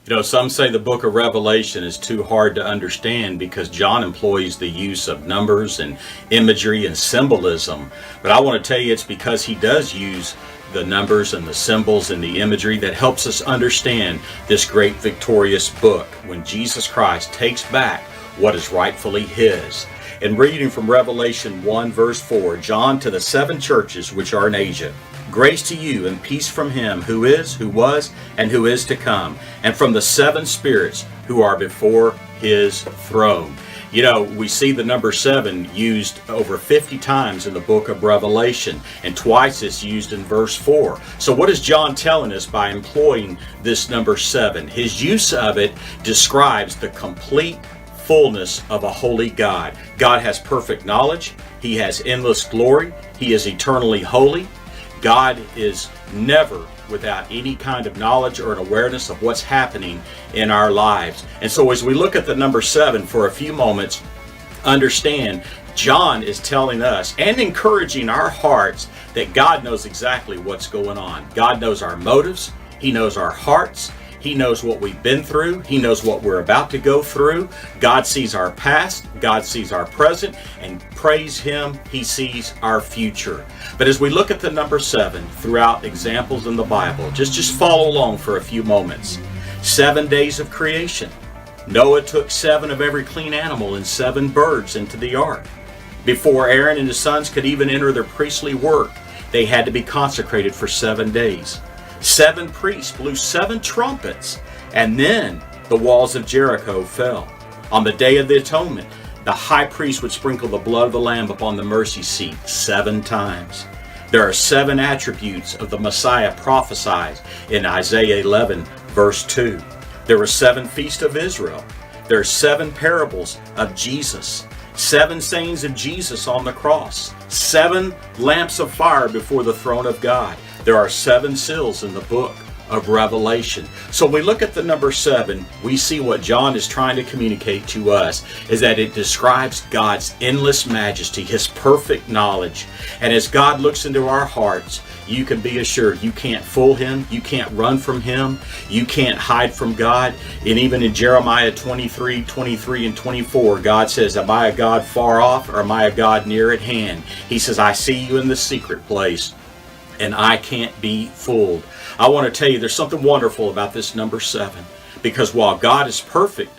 You know, some say the book of Revelation is too hard to understand because John employs the use of numbers and imagery and symbolism. But I want to tell you it's because he does use the numbers and the symbols and the imagery that helps us understand this great victorious book when Jesus Christ takes back what is rightfully his. And reading from Revelation 1 verse 4, John, to the 7 churches which are in Asia, grace to you and peace from him who is, who was, and who is to come, and from the 7 spirits who are before his throne. You know, we see the number 7 used over 50 times in the book of Revelation, and twice it's used in verse 4. So what is John telling us by employing this number 7? His use of it describes the complete fullness of a holy God. God has perfect knowledge. He has endless glory. He is eternally holy. God is never without any kind of knowledge or an awareness of what's happening in our lives. And so as we look at the number 7 for a few moments, understand John is telling us and encouraging our hearts that God knows exactly what's going on. God knows our motives. He knows our hearts. He knows what we've been through. He knows what we're about to go through. God sees our past. God sees our present. And praise him, he sees our future. But as we look at the number 7 throughout examples in the Bible, just follow along for a few moments. 7 days of creation. Noah took 7 of every clean animal and 7 birds into the ark. Before Aaron and his sons could even enter their priestly work, they had to be consecrated for 7 days. 7 priests blew 7 trumpets, and then the walls of Jericho fell. On the Day of the Atonement, the high priest would sprinkle the blood of the Lamb upon the mercy seat 7 times. There are 7 attributes of the Messiah prophesied in Isaiah 11, verse 2. There were 7 feasts of Israel. There are 7 parables of Jesus. 7 sayings of Jesus on the cross. 7 lamps of fire before the throne of God. There are 7 seals in the book of Revelation. So when we look at the number 7, we see what John is trying to communicate to us is that it describes God's endless majesty, his perfect knowledge. And as God looks into our hearts, you can be assured you can't fool him, you can't run from him, you can't hide from God. And even in Jeremiah 23 and 24, God says, am I a God far off or am I a God near at hand? He says, I see you in the secret place, and I can't be fooled. I want to tell you there's something wonderful about this number 7, because while God is perfect,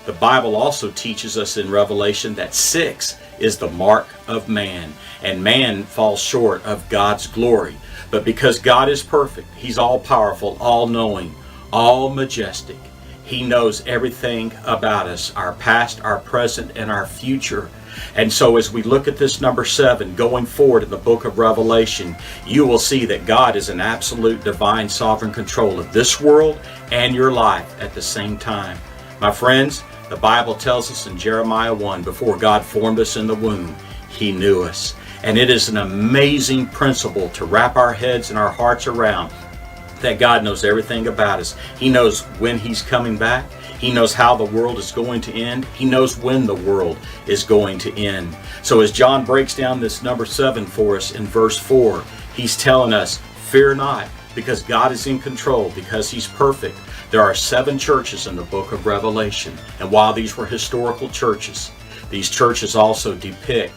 the Bible also teaches us in Revelation that 6 is the mark of man, and man falls short of God's glory. But because God is perfect, he's all powerful, all knowing, all majestic. He knows everything about us, our past, our present, and our future. And so as we look at this number 7 going forward in the book of Revelation, you will see that God is in absolute divine sovereign control of this world and your life at the same time. My friends, the Bible tells us in Jeremiah 1, before God formed us in the womb, he knew us. And it is an amazing principle to wrap our heads and our hearts around, that God knows everything about us. He knows when he's coming back. He knows how the world is going to end. He knows when the world is going to end. So as John breaks down this number 7 for us in verse 4, he's telling us, fear not, because God is in control, because he's perfect. There are 7 churches in the book of Revelation. And while these were historical churches, these churches also depict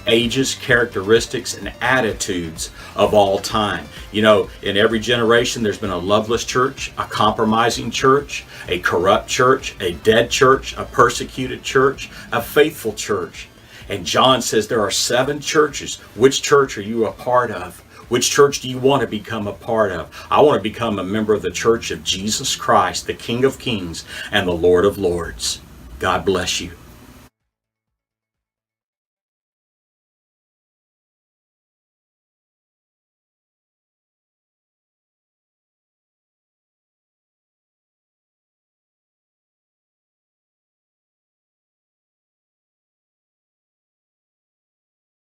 ages, characteristics, and attitudes of all time. You know, in every generation there's been a loveless church, a compromising church, a corrupt church, a dead church, a persecuted church, a faithful church. And John says there are 7 churches. Which church are you a part of? Which church do you want to become a part of? I want to become a member of the church of Jesus Christ, the King of Kings and the Lord of Lords. God bless you.